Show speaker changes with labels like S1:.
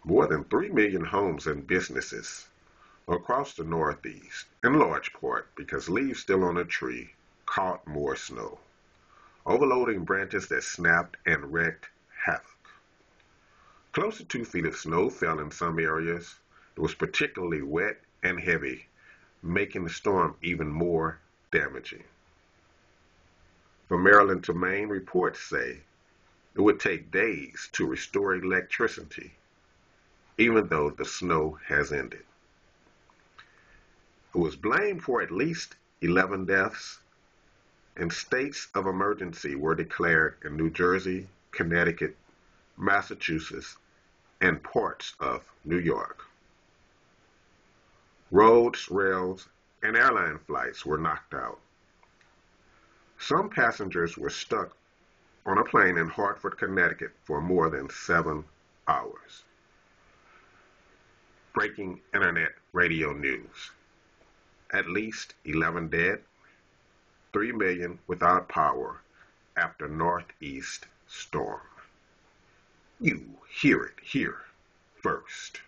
S1: More than 3 million homes and businesses across the Northeast, in large part because leaves still on a tree caught more snow, overloading branches that snapped and wreaked havoc. Close to 2 feet of snow fell in some areas. It was particularly wet and heavy, making the storm even more damaging. From Maryland to Maine, reports say it would take days to restore electricity, even though the snow has ended. It was blamed for at least 11 deaths, and states of emergency were declared in New Jersey, Connecticut, Massachusetts, and parts of New York. Roads, rails, and airline flights were knocked out. Some passengers were stuck on a plane in Hartford, Connecticut for more than 7 hours. Breaking internet radio news. At least 11 dead, 3 million without power after northeast storm. You hear it here first.